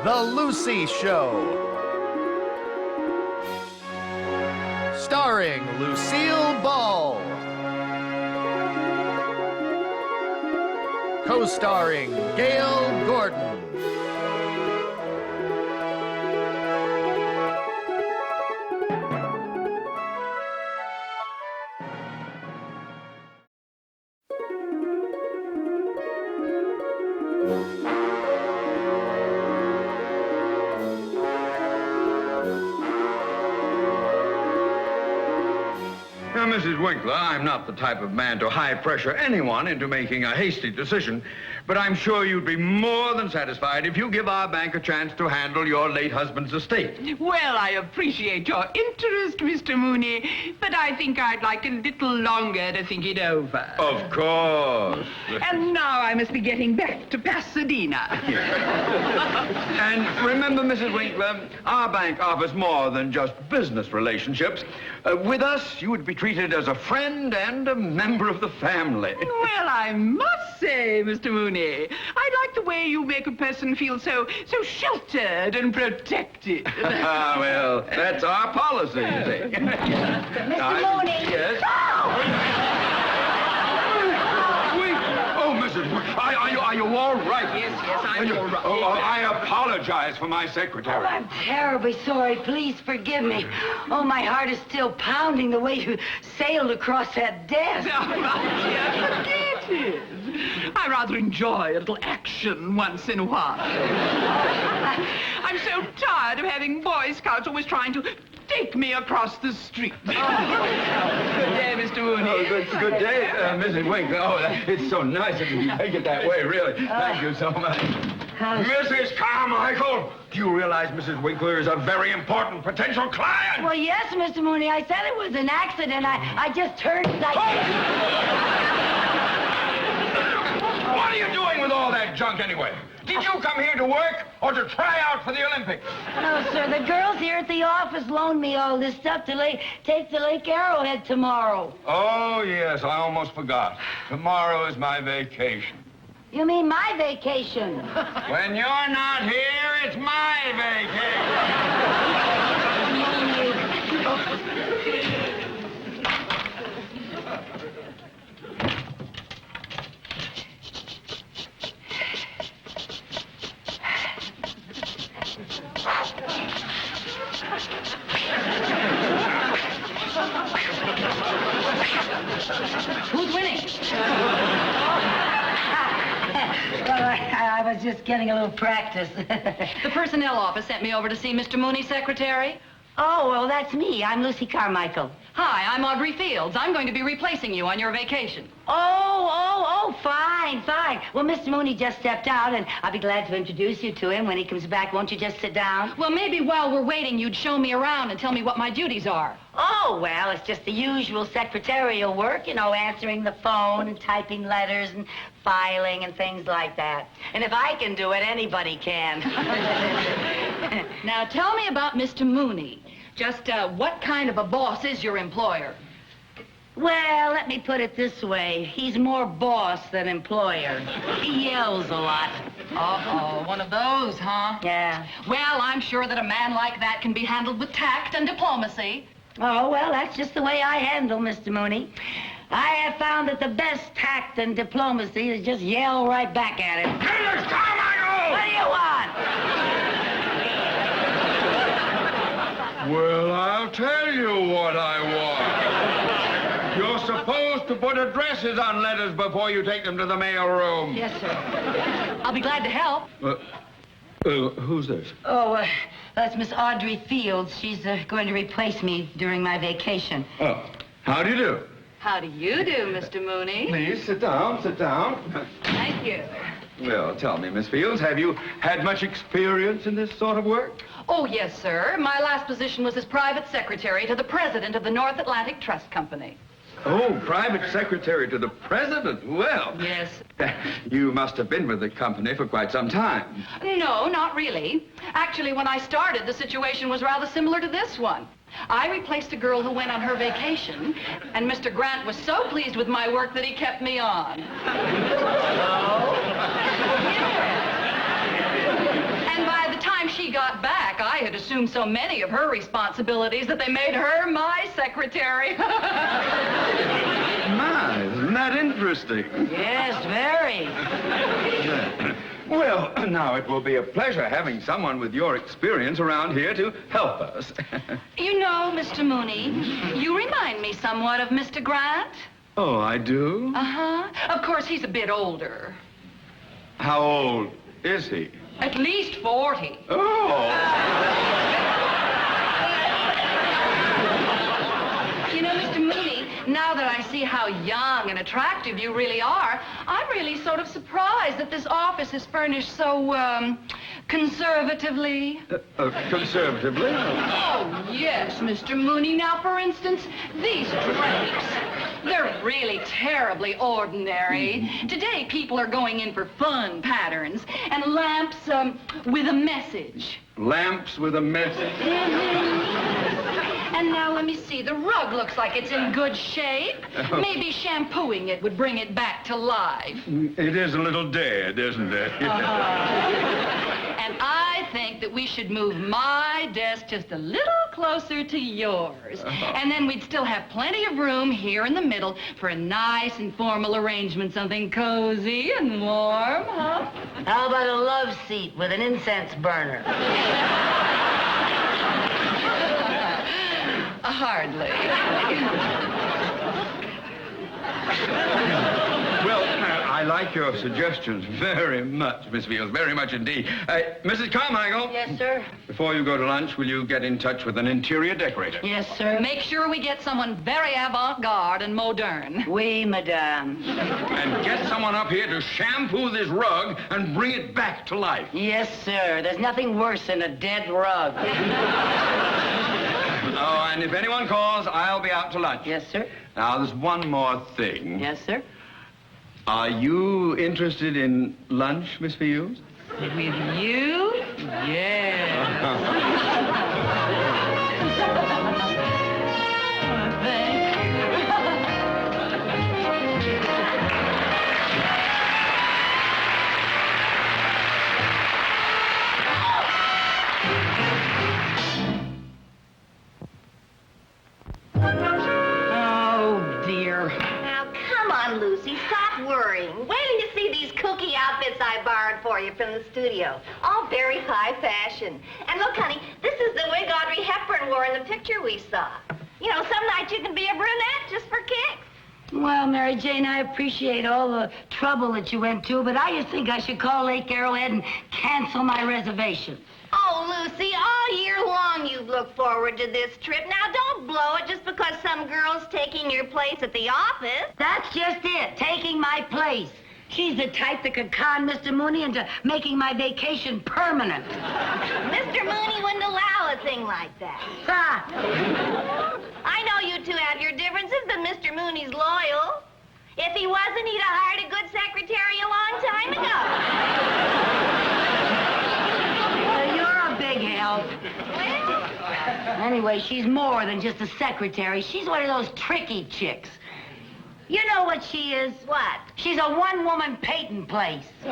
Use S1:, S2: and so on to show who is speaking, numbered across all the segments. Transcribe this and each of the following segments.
S1: The Lucy Show. Starring Lucille Ball. Co-starring Gail Gordon.
S2: Now, Mrs. Winkler, I'm not the type of man to high-pressure anyone into making a hasty decision, but I'm sure you'd be more than satisfied if you give our bank a chance to handle your late husband's estate.
S3: Well, I appreciate your interest, Mr. Mooney, but I think I'd like a little longer to think it over.
S2: Of course.
S3: And now I must be getting back to Pasadena.
S2: And remember, Mrs. Winkler, our bank offers more than just business relationships. With us, you would be treated as a friend and a member of the family.
S3: Well, I must say, Mr. Mooney, I like the way you make a person feel so sheltered and protected.
S2: Well, that's our policy, you see.
S4: Mr. Mooney.
S2: Yes? Oh, Mrs. Winkler, are you all right?
S3: Yes, I'm all right.
S2: Oh, I apologize for my secretary.
S4: Oh, I'm terribly sorry. Please forgive me. Oh, my heart is still pounding the way you sailed across that desk.
S3: Forget it. I rather enjoy a little action once in a while. I'm so tired of having Boy Scouts always trying to take me across the street. Good day, Mr. Mooney.
S2: Oh, good day, Mrs. Winkler. Oh, it's so nice of you to take it that way, really. Thank you so much. Mrs. Carmichael, do you realize Mrs. Winkler is a very important potential client?
S4: Well, yes, Mr. Mooney. I said it was an accident. I just heard like...
S2: What are you doing with all that junk anyway? Did you come here to work or to try out for the Olympics?
S4: No, sir. The girls here at the office loaned me all this stuff to take to Lake Arrowhead tomorrow.
S2: Oh, yes, I almost forgot. Tomorrow is my vacation.
S4: You mean my vacation?
S2: When you're not here, it's my vacation.
S4: Who's winning? Well, I was just getting a little practice.
S5: The personnel office sent me over to see Mr. Mooney's secretary.
S4: Oh, well, that's me. I'm Lucy Carmichael.
S5: Hi, I'm Audrey Fields. I'm going to be replacing you on your vacation.
S4: Oh, fine. Well, Mr. Mooney just stepped out, and I'll be glad to introduce you to him when he comes back. Won't you just sit down?
S5: Well, maybe while we're waiting, you'd show me around and tell me what my duties are.
S4: Oh, well, it's just the usual secretarial work, you know, answering the phone and typing letters and filing and things like that. And if I can do it, anybody can.
S5: Now, tell me about Mr. Mooney. Just what kind of a boss is your employer?
S4: Well, let me put it this way. He's more boss than employer. He yells a lot.
S5: Uh-oh, one of those, huh?
S4: Yeah.
S5: Well, I'm sure that a man like that can be handled with tact and diplomacy.
S4: Oh, well, that's just the way I handle Mr. Mooney. I have found that the best tact and diplomacy is just yell right back at him.
S2: Mrs. Carmichael!
S4: What do you want?
S2: Well, I'll tell you what I want. You're supposed to put addresses on letters before you take them to the mail room.
S5: Yes, sir. I'll be glad to help.
S2: Who's this?
S4: Oh, that's Miss Audrey Fields. She's going to replace me during my vacation.
S2: Oh, how do you do?
S5: How do you do, Mr. Mooney?
S2: Please, sit down.
S5: Thank you.
S2: Well, tell me, Miss Fields, have you had much experience in this sort of work?
S5: Oh, yes, sir. My last position was as private secretary to the president of the North Atlantic Trust Company.
S2: Oh, private secretary to the president? Well...
S5: Yes.
S2: You must have been with the company for quite some time.
S5: No, not really. Actually, when I started, the situation was rather similar to this one. I replaced a girl who went on her vacation, and Mr. Grant was so pleased with my work that he kept me on. And by the time she got back, I had assumed so many of her responsibilities that they made her my secretary.
S2: My, isn't that interesting?
S4: Yes, very.
S2: Well, now it will be a pleasure having someone with your experience around here to help us.
S5: You know, Mr. Mooney, you remind me somewhat of Mr. Grant.
S2: Oh, I do?
S5: Uh-huh. Of course, he's a bit older.
S2: How old is he?
S5: At least 40.
S2: Oh.
S5: You know, Mr. Mooney, now that I see how young and attractive you really are, I'm really sort of surprised that this office is furnished so, conservatively.
S2: Conservatively?
S5: Oh, yes, Mr. Mooney. Now, for instance, these drapes. They're really terribly ordinary. Today, people are going in for fun patterns and lamps with a message.
S2: Lamps with a message?
S5: And now, let me see. The rug looks like it's in good shape. Maybe shampooing it would bring it back to life.
S2: It is a little dead, isn't it?
S5: And I think that we should move my desk just a little closer to yours. And then we'd still have plenty of room here in the middle for a nice informal arrangement, something cozy and warm, huh?
S4: How about a love seat with an incense burner?
S5: Hardly.
S2: Well, I like your suggestions very much, Miss Fields, very much indeed. Mrs. Carmichael?
S4: Yes, sir.
S2: Before you go to lunch, will you get in touch with an interior decorator?
S4: Yes, sir.
S5: Make sure we get someone very avant-garde and modern.
S4: Oui, madame.
S2: And get someone up here to shampoo this rug and bring it back to life.
S4: Yes, sir. There's nothing worse than a dead rug.
S2: Oh, and if anyone calls, I'll be out to lunch.
S4: Yes, sir.
S2: Now, there's one more thing.
S4: Yes, sir.
S2: Are you interested in lunch, Miss Fields?
S5: With you? Yeah.
S6: Lucy, stop worrying. Wait till you see these kooky outfits I borrowed for you from the studio. All very high fashion. And look, honey, this is the wig Audrey Hepburn wore in the picture we saw. You know, some nights you can be a brunette just for kicks.
S4: Well, Mary Jane, I appreciate all the trouble that you went to, but I just think I should call Lake Arrowhead and cancel my reservation.
S6: Oh, Lucy, all year long you've looked forward to this trip. Now, don't blow it just because some girl's taking your place at the office.
S4: That's just it, taking my place. She's the type that could con Mr. Mooney into making my vacation permanent.
S6: Mr. Mooney wouldn't allow a thing like that.
S4: Ha!
S6: I know you two have your differences, but Mr. Mooney's loyal. If he wasn't, he'd have hired a good secretary a long time ago.
S4: You're a big help.
S6: Well,
S4: Anyway, she's more than just a secretary. She's one of those tricky chicks. You know what she is?
S6: what?
S4: She's a one-woman Peyton place.
S6: Oh,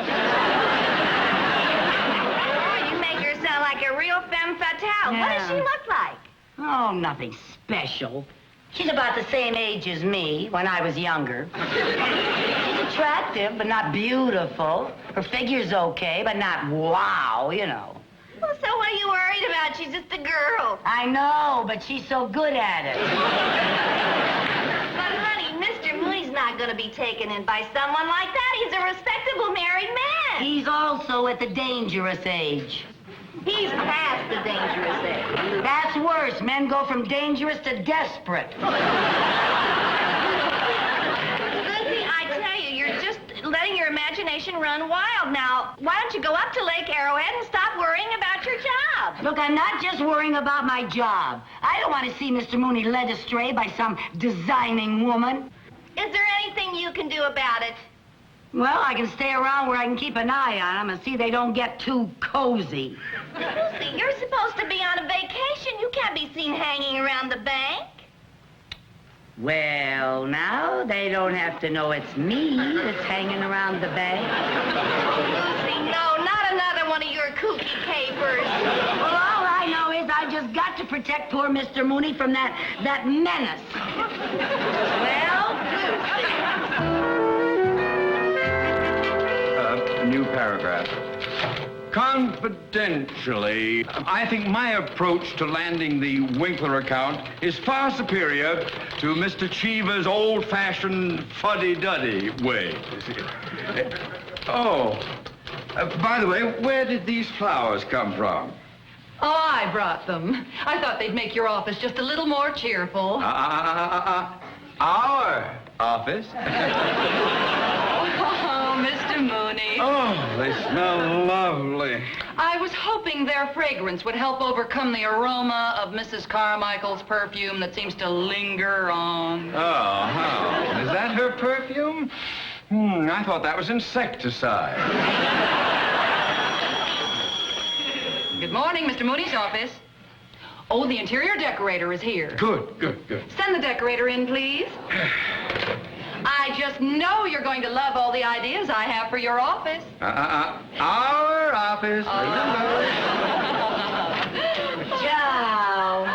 S6: you make her sound like a real femme fatale. What does she look like?
S4: Oh, nothing special. She's about the same age as me when I was younger. She's attractive, but not beautiful. Her figure's okay, but not wow, you know.
S6: Well, so what are you worried about? She's just a girl.
S4: I know, but she's so good at it.
S6: But, honey, Mr. Mooney's not going to be taken in by someone like that. He's a respectable married man.
S4: He's also at the dangerous age.
S6: He's past the dangerous age.
S4: That's worse. Men go from dangerous to desperate.
S6: Lucy, I tell you, you're just letting your imagination run wild. Now, why don't you go up to Lake Arrowhead and stop worrying about your job?
S4: Look, I'm not just worrying about my job. I don't want to see Mr. Mooney led astray by some designing woman.
S6: Is there anything you can do about it?
S4: Well, I can stay around where I can keep an eye on them and see they don't get too cozy.
S6: Lucy, you're supposed to be on a vacation. You can't be seen hanging around the bank.
S4: Well, now, they don't have to know it's me that's hanging around the bank.
S6: Lucy, no, not another another one of your kooky capers.
S4: Well, all I know is I just got to protect poor Mr. Mooney from that menace.
S2: A new paragraph. Confidentially, I think my approach to landing the Winkler account is far superior to Mr. Cheever's old-fashioned fuddy-duddy way. By the way, where did these flowers come from?
S5: Oh, I brought them. I thought they'd make your office just a little more cheerful.
S2: Our office?
S5: Oh, Mr. Mooney.
S2: Oh, they smell lovely.
S5: I was hoping their fragrance would help overcome the aroma of Mrs. Carmichael's perfume that seems to linger on.
S2: Oh, how? Is that her perfume? I thought that was insecticide.
S5: Good morning, Mr. Mooney's office. Oh, the interior decorator is here.
S2: Good.
S5: Send the decorator in, please. I just know you're going to love all the ideas I have for your office.
S2: Our office, remember?
S4: Ciao.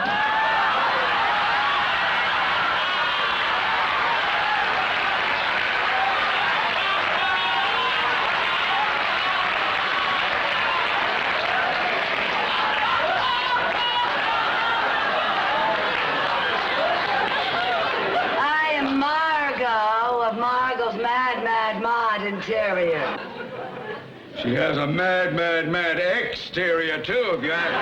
S4: I am Margot of Margot's Mad Mod Interior.
S2: She has a mad exterior, too, if you ask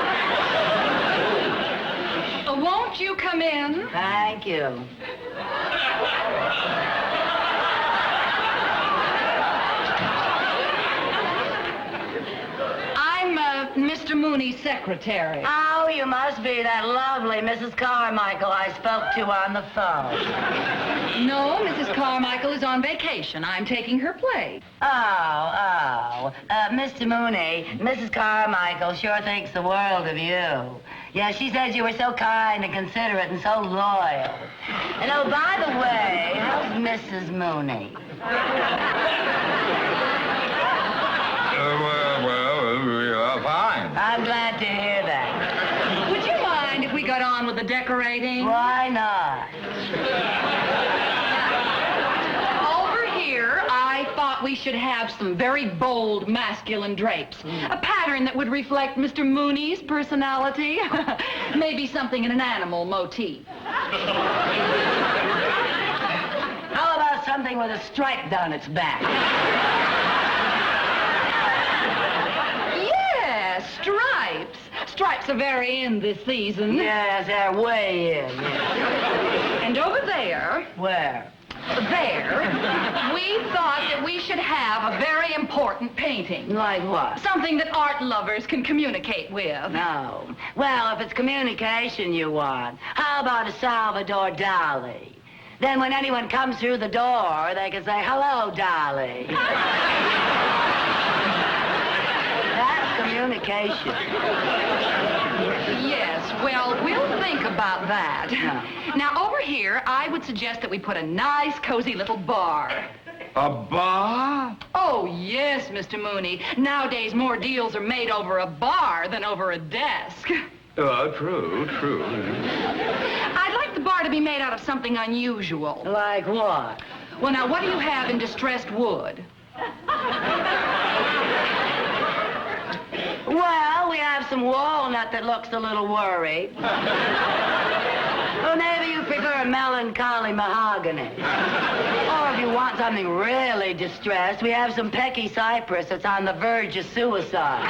S2: me.
S5: Won't you come in?
S4: Thank you.
S5: I'm Mr. Mooney's secretary.
S4: Oh, you must be that lovely Mrs. Carmichael I spoke to on the phone.
S5: No, Mrs. Carmichael is on vacation. I'm taking her place.
S4: Mr. Mooney, Mrs. Carmichael sure thinks the world of you. Yeah, she said you were so kind and considerate and so loyal. And oh, by the way, how's Mrs. Mooney?
S2: Fine.
S4: I'm glad to hear that.
S5: Would you mind if we got on with the decorating?
S4: Why not?
S5: Over here, I thought we should have some very bold masculine drapes. A pattern that would reflect Mr. Mooney's personality. Maybe something in an animal motif.
S4: How about something with a stripe down its back?
S5: Yes, stripes. Stripes are very in this season.
S4: Yes, they're way in. Yes.
S5: And over there,
S4: Where?
S5: we thought that we should have a very important painting.
S4: Like what?
S5: Something that art lovers can communicate with.
S4: No. Well, if it's communication you want, how about a Salvador Dali? Then when anyone comes through the door, they can say, "Hello, Dali." That's communication.
S5: Yes, well, we'll think about that. Now, over here, I would suggest that we put a nice, cozy little bar.
S2: A bar?
S5: Oh, yes, Mr. Mooney. Nowadays, more deals are made over a bar than over a desk.
S2: Oh, true.
S5: I'd like the bar to be made out of something unusual.
S4: Like what?
S5: Well, now, what do you have in distressed wood?
S4: Well, we have some walnut that looks a little worried. Or maybe you prefer melancholy mahogany. Or if you want something really distressed, we have some pecky cypress that's on the verge of suicide.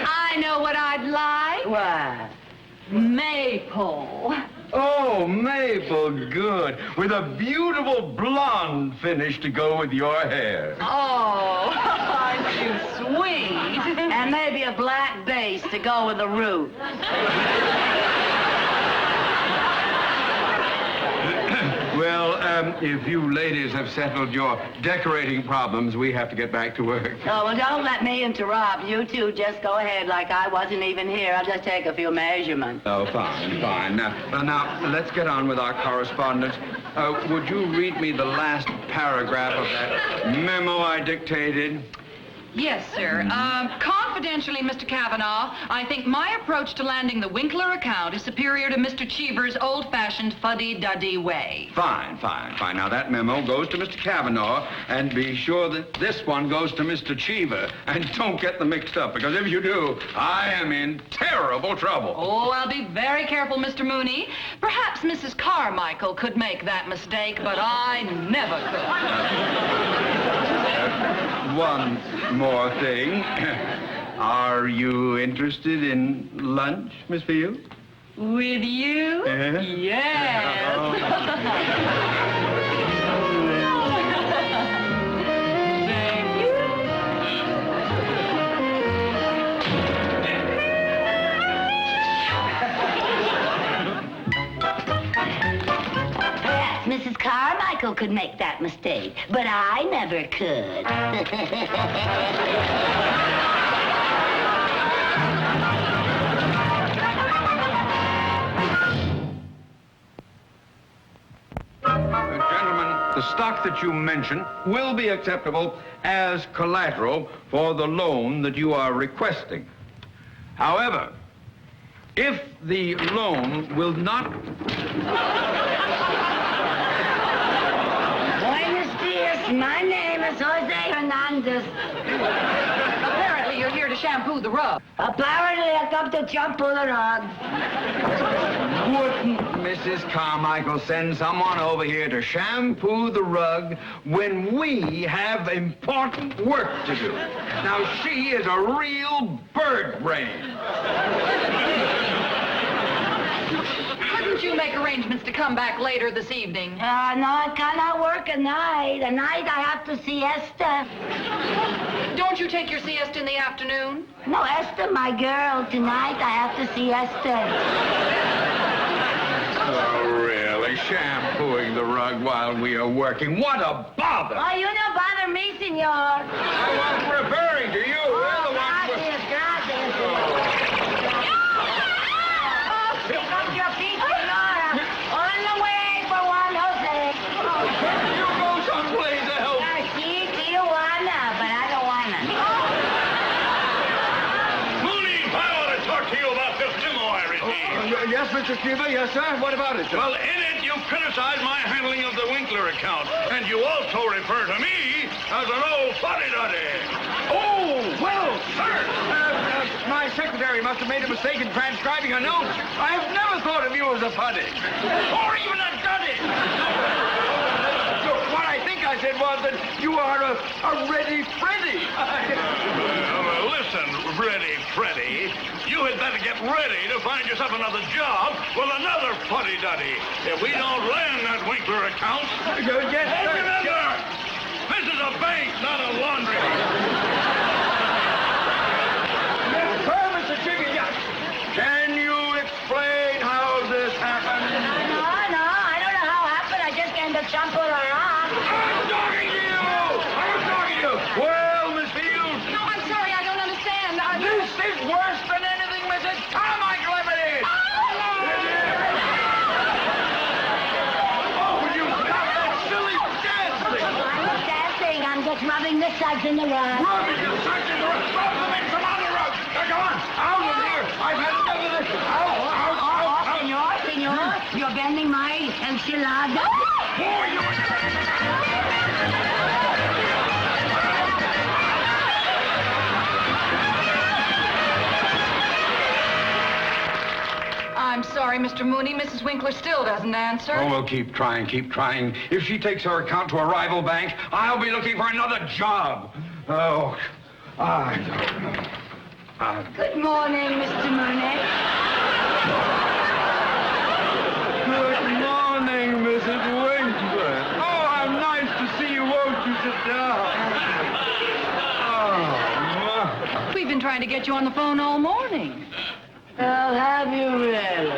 S5: I know what I'd like.
S4: What?
S5: Maple.
S2: Oh, maple, good. With a beautiful blonde finish to go with your hair.
S5: Oh, aren't you sweet?
S4: And maybe a black base to go with the roof.
S2: Well, If you ladies have settled your decorating problems, we have to get back to work.
S4: Oh, well, don't let me interrupt. You two just go ahead like I wasn't even here. I'll just take a few measurements.
S2: Oh, fine, fine. Now, let's get on with our correspondence. Would you read me the last paragraph of that memo I dictated?
S5: Yes, sir. Confidentially, Mr. Kavanaugh, I think my approach to landing the Winkler account is superior to Mr. Cheever's old-fashioned fuddy-duddy way.
S2: Fine, fine, fine. Now, that memo goes to Mr. Kavanaugh, and be sure that this one goes to Mr. Cheever. And don't get them mixed up, because if you do, I am in terrible trouble.
S5: Oh, I'll be very careful, Mr. Mooney. Perhaps Mrs. Carmichael could make that mistake, but I never could.
S2: One more thing. Are you interested in lunch, Miss Field?
S5: With you? Yes. Thank you.
S4: Perhaps Mrs. Carmichael could make that mistake, but I never could.
S2: Gentlemen, the stock that you mention will be acceptable as collateral for the loan that you are requesting. However, if the loan will not...
S4: Buenos dias, my name is Jose Hernandez.
S5: Apparently, you're here to shampoo the rug.
S4: Apparently, I come to shampoo the rug.
S2: Wouldn't Mrs. Carmichael send someone over here to shampoo the rug when we have important work to do? Now, she is a real bird brain.
S5: Couldn't you make arrangements to come back later this evening?
S4: No, I cannot work at night. At night, I have to see Esther.
S5: Don't you take your siesta in the afternoon?
S4: No, Esther, my girl. Tonight, I have to see Esther.
S2: Oh, really? Shampooing the rug while we are working? What a bother!
S4: Oh, you don't bother me, senor.
S2: I was referring to you. We're the ones
S4: Gracias. Pick up your feet, senora. On the way for Juan Jose.
S2: You go someplace else.
S4: Sí, Tijuana, but I don't wanna.
S7: Mooney, I want to talk to you about this memo I received.
S2: Yes, Mr. Cheever. Yes, sir. What about it, sir?
S7: Well, in it, you criticize my handling of the Winkler account, and you also refer to me as an old fuddy-duddy.
S2: Oh, well, sir. My secretary must have made a mistake in transcribing a note. I have never thought of you as a putty. Or even a duddy. What I think I said was that you are a ready Freddy.
S7: Listen, Freddy, you had better get ready to find yourself another job with another fuddy-duddy. If we don't land that Winkler account...
S2: Yes, sir.
S7: Remember, this is a bank, not a laundry.
S2: Mr. Cheever, yes. Can you explain how this happened?
S4: No, I don't know how it happened. I just came to shampoo the rug.
S2: I'm talking to you! I'm talking to you! Well, Miss Fields,
S5: No, I'm sorry, I don't understand.
S2: this is worse than anything Mrs. Carmichael ever did! Oh, will you stop that silly dancing?
S4: I'm not dancing. I'm just rubbing the suds in the rug.
S2: Rubbing your such in the rug! Rub them in some other rug! Now, come on! Out of here! I've had enough of this! Out!
S4: Senor, you're bending my enchilada.
S2: Oh, you...
S5: I'm sorry, Mr. Mooney. Mrs. Winkler still doesn't answer.
S2: Oh, well, keep trying, keep trying. If she takes her account to a rival bank, I'll be looking for another job. Oh, I don't know.
S4: Good morning, Mr. Mooney.
S2: Good morning, Mrs. Winkler. Oh, how nice to see you. Won't you sit down? Oh,
S5: We've been trying to get you on the phone all morning.
S4: Oh, have you really?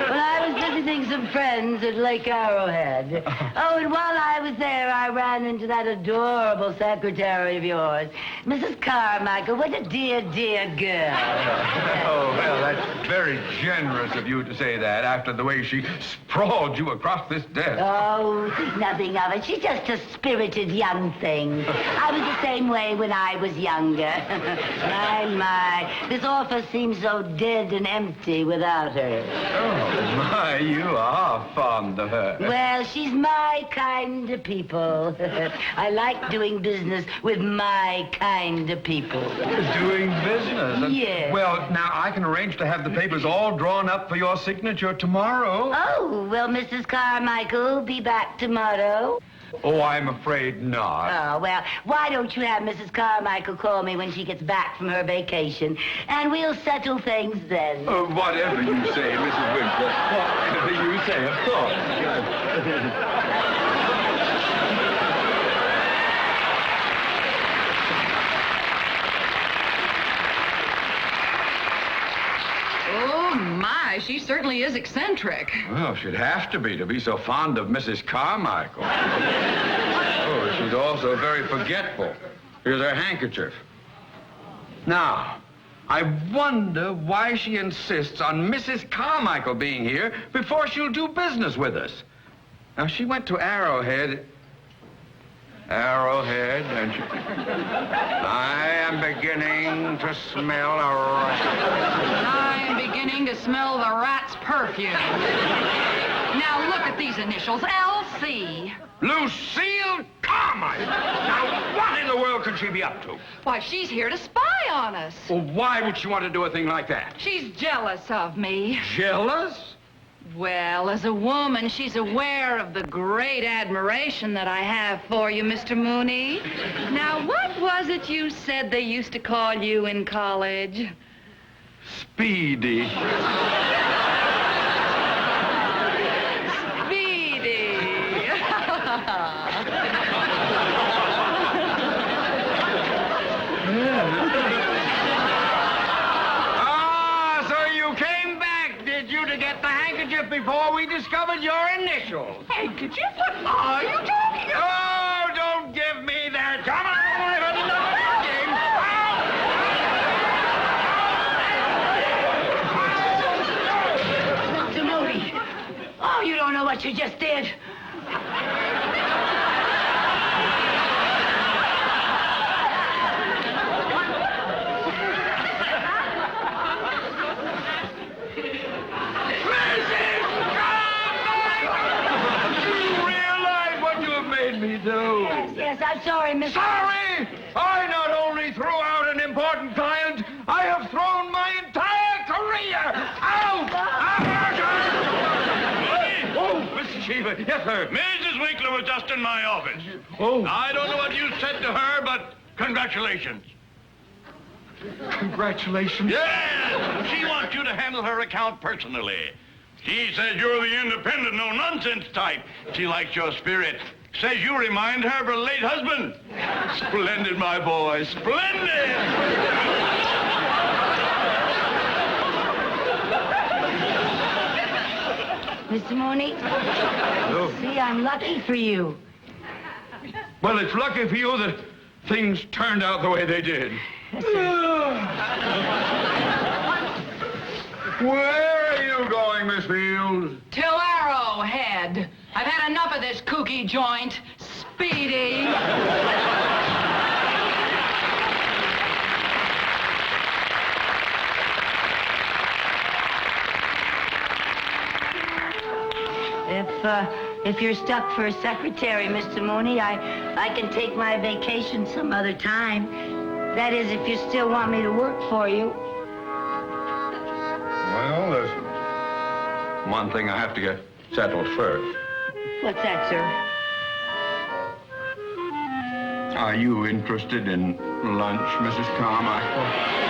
S4: Well, I was visiting some friends at Lake Arrowhead. Oh, and while I was there, I ran into that adorable secretary of yours, Mrs. Carmichael. What a dear, dear girl.
S2: Oh, well, that's very generous of you to say that after the way she sprawled you across this desk.
S4: Oh, think nothing of it. She's just a spirited young thing. I was the same way when I was younger. My. This office seems so dead and empty without her.
S2: Oh, my, you are fond of her.
S4: Well, she's my kind of people. I like doing business with my kind of people.
S2: Doing business?
S4: Yes.
S2: Well, now, I can arrange to have the papers all drawn up for your signature tomorrow.
S4: Oh, will Mrs. Carmichael be back tomorrow?
S2: Oh, I'm afraid not.
S4: Oh, well, why don't you have Mrs. Carmichael call me when she gets back from her vacation, and we'll settle things then.
S2: Whatever you say, Mrs. Winkler. Whatever you say, of course.
S5: Oh, my, she certainly is eccentric.
S2: Well, she'd have to be so fond of Mrs. Carmichael. Oh, she's also very forgetful. Here's her handkerchief. Now, I wonder why she insists on Mrs. Carmichael being here before she'll do business with us. Now, she went to Arrowhead, and she... I am beginning to smell a rat.
S5: I am beginning to smell the rat's perfume. Now, look at these initials, LC.
S2: Lucille Carmichael! Now, what in the world could she be up to?
S5: Why, she's here to spy on us.
S2: Well, why would she want to do a thing like that?
S5: She's jealous of me.
S2: Jealous?
S5: Well, as a woman, she's aware of the great admiration that I have for you, Mr. Mooney. Now, what was it you said they used to call you in college?
S2: Speedy. Before we discovered your initials.
S3: Handkerchief? What are you talking about?
S2: Oh, don't give me that. Come on, I've had enough of the game.
S4: Mr. Mooney. Oh, you don't know what you just did. Yes, I'm sorry, Mr.
S2: Sorry? I not only threw out an important client, I have thrown my entire career out! Oh, Mr. Cheever. Yes, sir.
S7: Mrs. Winkler was just in my office.
S2: Oh.
S7: I don't know what you said to her, but congratulations.
S2: Congratulations.
S7: Yes! She wants you to handle her account personally. She says you're the independent, no-nonsense type. She likes your spirit. Says you remind her of her late husband. Splendid, my boy. Splendid!
S4: Mr. Mooney?
S2: Oh.
S4: See, I'm lucky for you.
S2: Well, it's lucky for you that things turned out the way they did. Where are you going, Miss Fields?
S5: To Arrowhead. I've had enough of this kooky joint. Speedy.
S4: If you're stuck for a secretary, Mr. Mooney, I can take my vacation some other time. That is, if you still want me to work for you.
S2: Well, there's one thing I have to get settled first.
S4: What's that, sir?
S2: Are you interested in lunch, Mrs. Carmichael?